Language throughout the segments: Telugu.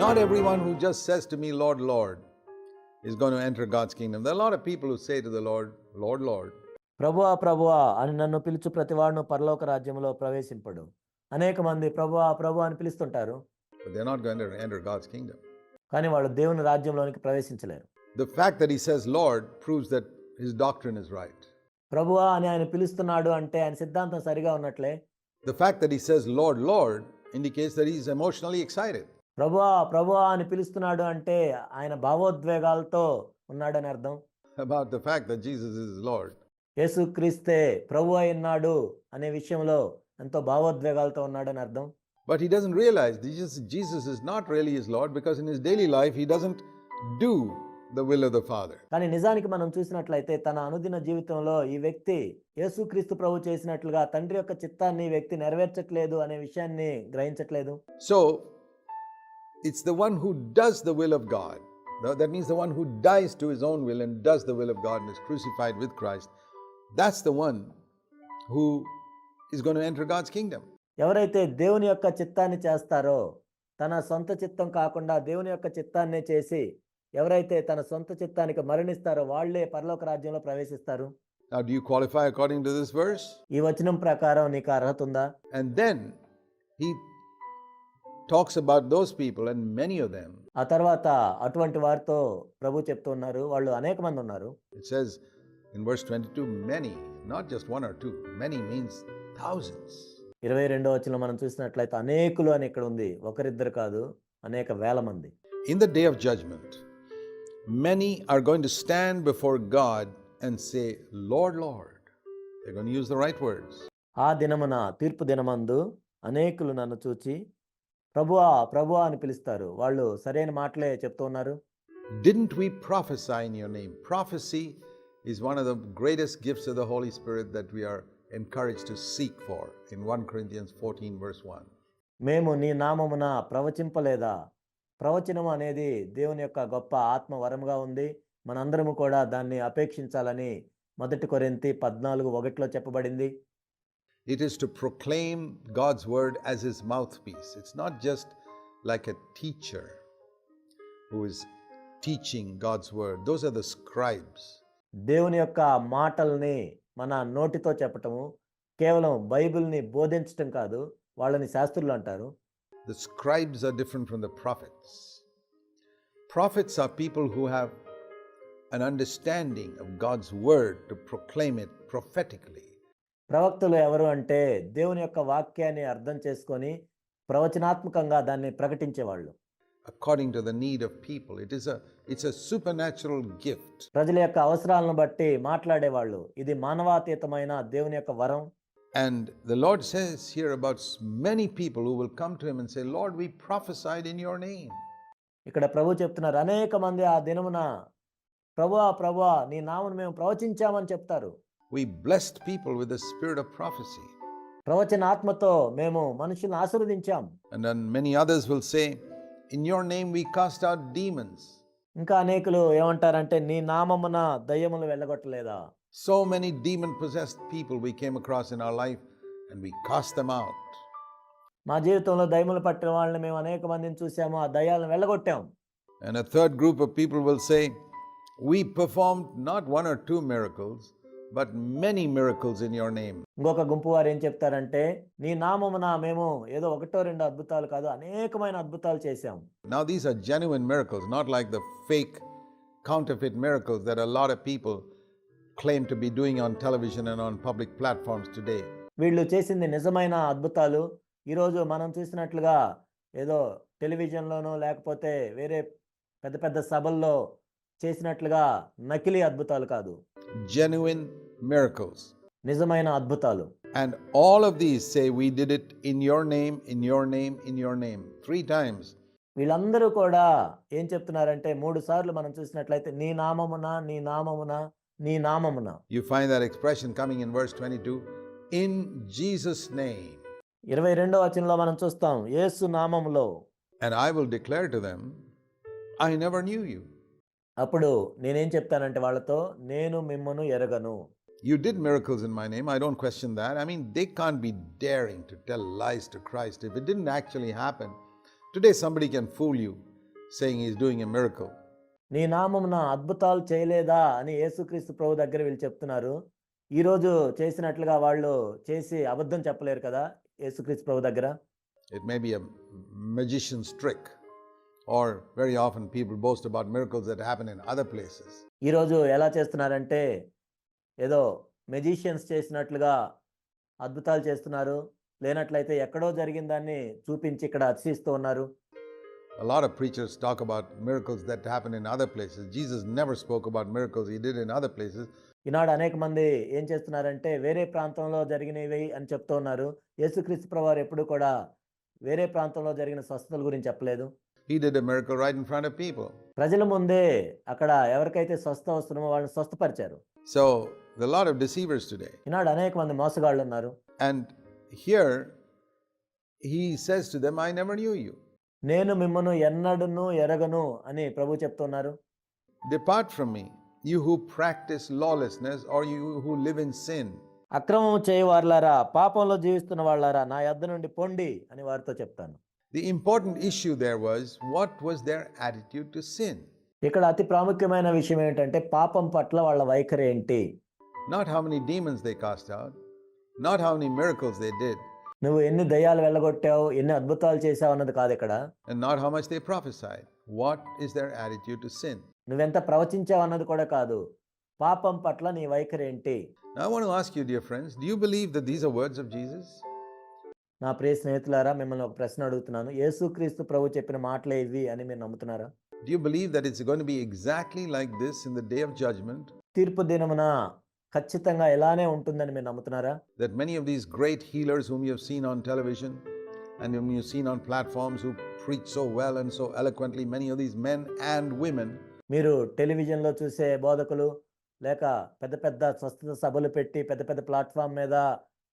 Not everyone who just says to me, Lord, Lord, is going to enter God's kingdom. There are a lot of people who say to the Lord, Lord, Lord. ప్రభువా ప్రభువా అని నన్ను పిలుచు ప్రతివాడును పరలోక రాజ్యంలో ప్రవేశింపడు. అనేక మంది ప్రభువా ప్రభువా అని పిలుస్తుంటారు, But they're not going to enter God's kingdom. కానీ వాళ్ళు దేవుని రాజ్యంలోనికి ప్రవేశించలేరు. The fact that he says Lord proves that his doctrine is right. ప్రభువా అని ఆయన పిలుస్తున్నాడు అంటే ఆయన సిద్ధాంతం సరిగా ఉన్నట్లే. The fact that he says Lord, Lord indicates that he's emotionally excited. ప్రభువా ప్రభువా అని పిలుస్తున్నాడు అంటే ఆయన భావోద్వేగాలతో ఉన్నాడని అర్థం. About the fact that Jesus is Lord. యేసుక్రీస్తే ప్రభువు అయినాడు అనే విషయంలో ఎంతో భావోద్వేగాలతో ఉన్నాడని అర్థం. But he doesn't realize Jesus is not really his Lord, because in his daily life he doesn't do the will of the Father. కానీ నిజానికి మనం చూసినట్లయితే తన అనుదిన జీవితంలో ఈ వ్యక్తి యేసుక్రీస్తు ప్రభు చేసినట్లుగా తండ్రి యొక్క చిత్తాన్ని ఈ వ్యక్తి నెరవేర్చట్లేదు అనే విషయాన్ని గ్రహించట్లేదు. So it's the one who does the will of God. That means the one who dies to his own will and does the will of God and is crucified with Christ. That's the one who is going to enter God's kingdom. ఎవరైతే దేవుని యొక్క చిత్తాన్ని చేస్తారో, తన సొంత చిత్తం కాకుండా దేవుని యొక్క చిత్తాన్నే చేసి ఎవరైతే తన సొంత చిత్తానికి మరణిస్తారో వాళ్ళే పరలోక రాజ్యంలో ప్రవేశిస్తారు. Now, do you qualify according to this verse? ఈ వచనం ప్రకారం నీకు అర్హత ఉందా? And then he talks about those people, and many of them. ఆ తర్వాత అటువంటి వారితో ప్రభు చెప్తున్నారు, వాళ్ళు అనేక మంది ఉన్నారు. It says in verse 22, many, not just one or two. Many means thousands. 22వ వచనంలో మనం చూసినట్లయితే అనేకులు అని ఇక్కడ ఉంది, ఒకరిద్దరు కాదు, అనేక వేల మంది. In the day of judgment, many are going to stand before God and say, Lord, Lord. They're going to use the right words. ఆ దినమున తీర్పు దినమందు అనేకులు నన్ను చూచి ప్రభువా ప్రభువా అని పిలుస్తారు. వాళ్ళు సరైన మాటలే చెప్తూ ఉన్నారు. Didn't we prophesy in your name? Prophecy is one of the greatest gifts of the Holy Spirit that we are encouraged to seek for in 1 Corinthians 14 verse 1. మేము నీ నామమున ప్రవచింపలేదా? ప్రవచనం అనేది దేవుని యొక్క గొప్ప ఆత్మ వరముగా ఉంది. మనందరము కూడా దాన్ని అపేక్షించాలని 1 కొరింథీ 14:1 చెప్పబడింది. It is to proclaim God's word as his mouthpiece. It's not just like a teacher who is teaching God's word. Those are the scribes. దేవుని యొక్క మాటల్ని మన నోటితో చెప్పటము కేవలం బైబిల్ని బోధించటం కాదు, వాళ్ళని శాస్త్రులు అంటారు. The scribes are different from the prophets. Prophets are people who have an understanding of God's word to proclaim it prophetically. ప్రవక్తలు ఎవరు అంటే దేవుని యొక్క వాక్యాన్ని అర్థం చేసుకొని ప్రవచనాత్మకంగా దాన్ని ప్రకటించేవాళ్ళు. According to the need of people. It's a supernatural gift. ప్రజల యొక్క అవసరాలను బట్టి మాట్లాడేవాళ్ళు. ఇది మానవాతీతమైన దేవుని యొక్క వరం. And the Lord says here about many people who will come to him and say, Lord, we prophesied in your name. ఇక్కడ ప్రభు చెప్తున్నారు, అనేక మంది ఆ దినమున ప్రభువా ప్రభువా నీ నామమున మేము ప్రవచించామని చెప్తారు. We blessed people with the spirit of prophecy. ప్రవచనాత్మతో మేము మనుషులను ఆశీర్వదించాం. And then many others will say, in your name we cast out demons. ఇంకా అనేకులు ఏమంటారంటే నీ నామమున దయ్యములు వెళ్ళగొట్టలేదా? So many demon possessed people we came across in our life and we cast them out. మా జీవితంలో దయ్యములు పట్టిన వాళ్ళని మేము అనేక మందిని చూసాము, ఆ దయ్యాలను వెళ్ళగొట్టాం. And a third group of people will say, we performed not one or two miracles, but many miracles in your name. ఇంకొక గుంపు వారు ఏం చెప్తారంటే నీ నామమున మేము ఏదో ఒకటో రెండు అద్భుతాలు కాదు, అనేకమైన అద్భుతాలు చేశాం. Now these are genuine miracles, not like the fake counterfeit miracles that a lot of people claim to be doing on television and on public platforms today. వీళ్ళు చేసింది నిజమైన అద్భుతాలు. ఈరోజు మనం చూసినట్లుగా ఏదో టెలివిజన్లోనో లేకపోతే వేరే పెద్ద పెద్ద సభల్లో చేసినట్లుగా నకిలీ అద్భుతాలు కాదు, genuine miracles, నిజమైన అద్భుతాలు. And all of these say we did it in your name, in your name, in your name, 3 times. వీళ్ళందరూ కూడా ఏం చెప్తున్నారంటే 3 సార్లు మనం చూసినట్లయితే నీ నామమున నీ నామమున నీ నామమున. You find that expression coming in verse 22, in Jesus' name. 22వ వచనంలో మనం చూస్తాం యేసు నామములో. And I will declare to them, I never knew you. అప్పుడు నేనేం చెప్తానంటే వాళ్ళతో, నేను మిమ్మను ఎరగను. You did miracles in my name, I don't question that. I mean, they can't be daring to tell lies to Christ if it didn't actually happen. Today somebody can fool you saying he's doing a miracle. నీ నామమున అద్భుతాలు చేయలేదా అని యేసుక్రీస్తు ప్రభు దగ్గర వీళ్ళు చెప్తున్నారు. ఈరోజు చేసినట్లుగా వాళ్ళు చేసి అబద్ధం చెప్పలేరు కదా యేసుక్రీస్తు ప్రభు దగ్గర. It may be a magician's trick, or very often people boast about miracles that happen in other places. ఈరోజు ఎలా చేస్తున్నారంటే ఏదో మెజిషియన్స్ చేసినట్లుగా అద్భుతాలు చేస్తున్నారు. లేనట్లయితే ఎక్కడో జరిగిన దాన్ని చూపించి ఇక్కడ అతిశయిస్తూ ఉన్నారు. A lot of preachers talk about miracles that happen in other places. Jesus never spoke about miracles he did in other places. ఈనాడు అనేక మంది ఏం చేస్తున్నారంటే వేరే ప్రాంతంలో జరిగినవి అని చెప్తూ ఉన్నారు. యేసుక్రీస్తు ప్రభువారు ఎప్పుడు కూడా వేరే ప్రాంతంలో జరిగిన స్వస్థతల గురించి చెప్పలేదు. He did a miracle right in front of people. ప్రజల ముందే అక్కడ ఎవరికైతే స్వస్థ వస్తున్నామో వాళ్ళని స్వస్థపరిచారు. So there are a lot of deceivers today. ఈనాడు అనేక మంది మోసగాళ్ళు ఉన్నారు. And here he says to them, I never knew you. నేను మిమ్మను ఎన్నడూను ఎరగను అని ప్రభు చెప్తున్నారు. Depart from me, you who practice lawlessness, or you who live in sin. అక్రమం చేయవారులారా, పాపంలో జీవిస్తున్న వాళ్ళారా, నా యొద్ద నుండి పొండి అని వారితో చెప్తాను. The important issue there was, what was their attitude to sin? ఇక్కడ అతి ప్రాముఖ్యమైన విషయం ఏంటంటే పాపం పట్ల వాళ్ళ వైఖరి ఏంటి. Not how many demons they cast out, not how many miracles they did, నువ్వు ఎన్ని దయ్యాలు వెళ్ళగొట్టావు, ఎన్ని అద్భుతాలు చేసావు అన్నది కాదు ఇక్కడ. and not how much they prophesied. What is their attitude to sin? నువ్వెంత ప్రవచించావు అన్నది కూడా కాదు. పాపం పట్ల నీ వైఖరి ఏంటి. Now I want to ask you, dear friends, do you believe that these are words of Jesus? నా ప్రియ స్నేహితులారా, మిమ్మల్ని ఒక ప్రశ్న అడుగుతున్నాను. యేసుక్రీస్తు ప్రభు చెప్పిన మాటలే ఇవి అని మీరు నమ్ముతున్నారా? Do you believe that it's going to be exactly like this in the day of judgment? తీర్పు దినమున ఖచ్చితంగా ఇలానే ఉంటుందని మీరు నమ్ముతున్నారా? That many of these great healers whom you have seen on television and whom you've seen on platforms who preach so well and so eloquently, many of these men and women, మీరు టెలివిజన్లో చూసే బోధకులు లేక పెద్ద పెద్ద స్వస్థత సభలు పెట్టి పెద్ద పెద్ద ప్లాట్ఫామ్ మీద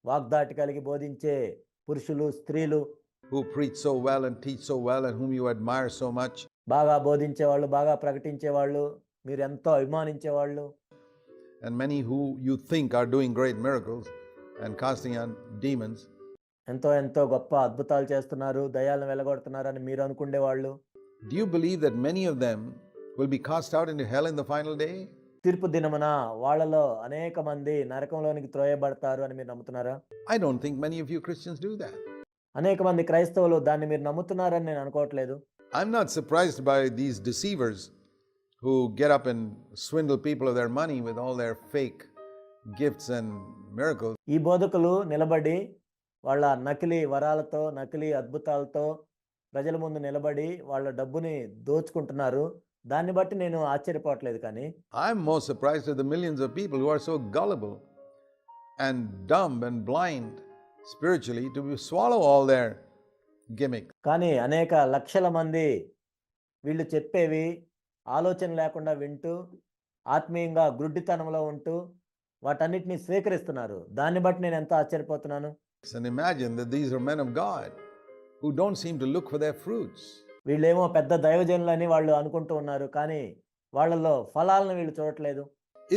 వాగ్దాటి కలిగి బోధించే పురుషులు స్త్రీలు who preach so well and teach so well and whom you admire so much, బాగా బోధించేవాళ్ళు, బాగా ప్రకటించేవాళ్ళు, మీరు ఎంతో అభిమానించేవాళ్ళు, and many who you think are doing great miracles and casting out demons, ఎంతో ఎంతో గొప్ప అద్భుతాలు చేస్తున్నారు, దయ్యాలను వెలగొడుతున్నారు అని మీరు అనుకునేవాళ్ళు. do you believe that many of them will be cast out into hell in the final day? తీర్పు దినమున వాళ్ళలో అనేక మంది నరకంలోనికి త్రోయబడతారు అని మీరు నమ్ముతున్నారా? I don't think many of you Christians do that. అనేక మంది క్రైస్తవులు దాన్ని మీరు నమ్ముతున్నారని నేను అనుకోవట్లేదు. I'm not surprised by these deceivers who get up and swindle people of their money with all their fake gifts and miracles. ఈ బోధకులు నిలబడి వాళ్ళ నకిలీ వరాలతో, నకిలీ అద్భుతాలతో ప్రజల ముందు నిలబడి వాళ్ళ డబ్బుని దోచుకుంటున్నారు. దాన్ని బట్టి నేను ఆశ్చర్యపోవట్లేదు. కానీ I'm more surprised at the millions of people who are so gullible and dumb and blind spiritually to swallow all their gimmicks. కానీ అనేక లక్షల మంది వీళ్ళు చెప్పేవి ఆలోచన లేకుండా వింటూ ఆత్మీయంగా గుడ్డితనంలో ఉంటూ వాటన్నిటిని స్వీకరిస్తున్నారు. దాన్ని బట్టి నేను ఎంతో ఆశ్చర్యపోతున్నాను. And imagine that these are men of God who don't seem to look for their fruits. వీళ్ళేమో పెద్ద దైవజనులని వాళ్ళు అనుకుంటూ ఉన్నారు. కానీ వాళ్ళలో ఫలాలను వీళ్ళు చూడట్లేదు.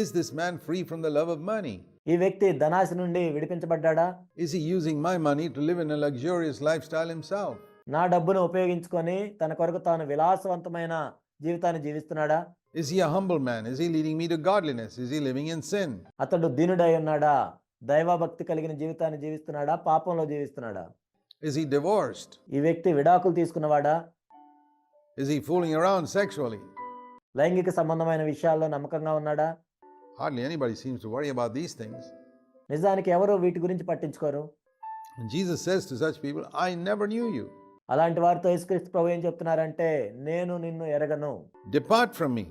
Is this man free from the love of money? ఈ వ్యక్తి ధనాశ నుండి విడిపించబడ్డాడా? Is he using my money to live in a luxurious lifestyle himself? నా డబ్బును ఉపయోగించుకొని తన కొరకు తాను విలాసవంతమైన జీవితాన్ని జీవిస్తున్నాడా? Is he a humble man? Is he leading me to godliness? Is he living in sin? అతడు దీనుడై ఉన్నాడా? దైవభక్తి కలిగిన జీవితాన్ని జీవిస్తున్నాడా? పాపంలో జీవిస్తున్నాడా? Is he divorced? ఈ వ్యక్తి విడాకులు తీసుకున్నవాడా? Is he fooling around sexually? లైంగిక సంబంధమైన విషయాల్లో నమ్మకంగా ఉన్నాడా? Hardly anybody seems to worry about these things. నిజానికి ఎవరు వీటి గురించి పట్టించుకోరు. And Jesus says to such people, I never knew you. అలాంటి వారితో యేసుక్రీస్తు ప్రభు ఏం చెప్తున్నారంటే, నేను నిన్ను ఎరగను. Depart from me.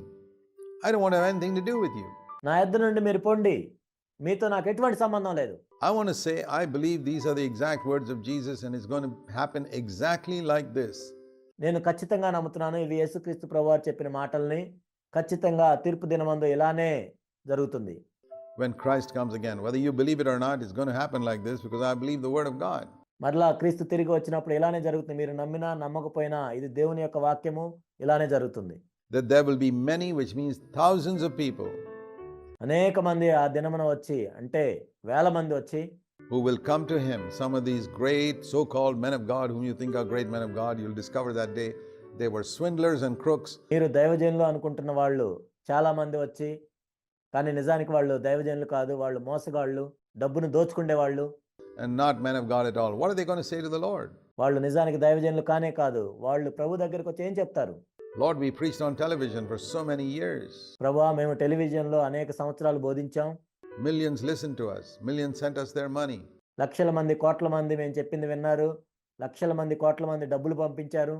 I don't want to have anything to do with you. నా యొద్ద నుండి మీరు పొండి, మీతో నాకు ఎటువంటి సంబంధం లేదు. I want to say, I believe these are the exact words of Jesus and it's going to happen exactly like this. నేను ఖచ్చితంగా నమ్ముతున్నాను ఇవి యేసుక్రీస్తు ప్రభువారు చెప్పిన మాటల్ని. ఖచ్చితంగా తీర్పు దినమందు ఇలానే జరుగుతుంది. When Christ comes again, whether you believe it or not, it's going to happen like this because I believe the word of God. మరలా క్రీస్తు తిరిగి వచ్చినప్పుడు ఇలానే జరుగుతుంది. మీరు నమ్మినా నమ్మకపోయినా ఇది దేవుని యొక్క వాక్యము, ఇలానే జరుగుతుంది. That there will be many, which means thousands of people, అనేక మంది ఆ దినమున వచ్చి, అంటే వేల మంది వచ్చి, who will come to him. Some of these great so-called men of God whom you think are great men of God, you'll discover that day they were swindlers and crooks. మీరు దైవజనులు అనుకుంటున్న వాళ్ళు చాలా మంది వచ్చి, కానీ నిజానికి వాళ్ళు దైవజనులు కాదు, వాళ్ళు మోసగాళ్ళు, డబ్బును దోచుకునే వాళ్ళు, And not men of God at all. What are they going to say to the Lord? వాళ్ళు నిజానికి దైవజనులు కానే కాదు. వాళ్ళు ప్రభు దగ్గరికి వచ్చి ఏం చెప్తారు? Lord, we preached on television for so many years. ప్రభువా, మేము టెలివిజన్లో అనేక సంవత్సరాలు బోధించాం. Millions listened to us. Millions sent us their money. లక్షల మంది, కోట్ల మంది మేము చెప్పింది విన్నారు. లక్షల మంది, కోట్ల మంది డబ్బులు పంపించారు.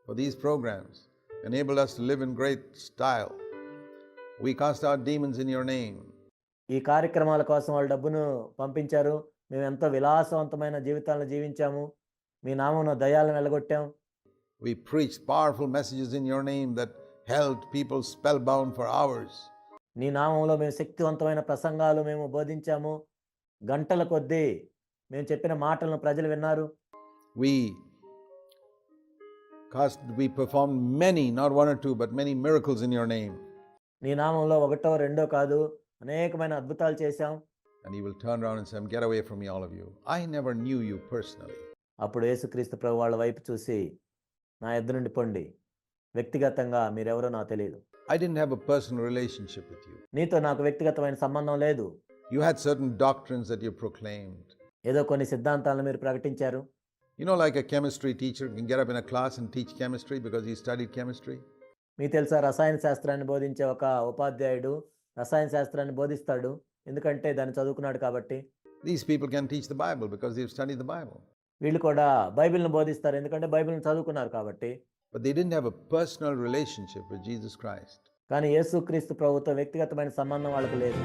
For these programs, enabled us to live in great style. We cast out demons in your name. ఈ కార్యక్రమాల కోసం వాళ్ళు డబ్బును పంపించారు. మేము ఎంతో విలాసవంతమైన జీవితాలను జీవించాము. మీ నామమున దయ్యాలను వెళ్ళగొట్టాం. We preached powerful messages in your name that held people spellbound for hours. నీ నామములో మేము శక్తివంతమైన ప్రసంగాలు మేము బోధించాము. గంటల కొద్దీ మేము చెప్పిన మాటలను ప్రజలు విన్నారు. We performed many, not one or two, but many miracles in your name. నీ నామంలో ఒకటో రెండో కాదు, అనేకమైన అద్భుతాలు చేశాం. And he will turn around and say, get away from me, all of you. I never knew you personally. అప్పుడు యేసుక్రీస్తు ప్రభు వాళ్ళ వైపు చూసి, నా ఎద్దు నుండి పొండి, వ్యక్తిగతంగా మీరెవరో నాకు తెలియదు. I didn't have a personal relationship with you. నీతో నాకు వ్యక్తిగతమైన సంబంధం లేదు. You had certain doctrines that you proclaimed. ఏదో కొన్ని సిద్ధాంతాలను మీరు ప్రకటించారు. You know, like a chemistry teacher can get up in a class and teach chemistry because he studied chemistry. మీకు తెలుసా, రసాయన శాస్త్రాన్ని బోధించే ఒక ఉపాధ్యాయుడు రసాయన శాస్త్రాన్ని బోధిస్తాడు, ఎందుకంటే దాన్ని చదువుకున్నాడు కాబట్టి. These people can teach the Bible because they've studied the Bible. వీళ్ళు కూడా బైబిల్ను బోధిస్తారు, ఎందుకంటే బైబిల్ని చదువుకున్నారు కాబట్టి. But they didn't have a personal relationship with Jesus Christ. కానీ యేసుక్రీస్తు ప్రభుతో వ్యక్తిగతమైన సంబంధం వాళ్ళకు లేదు.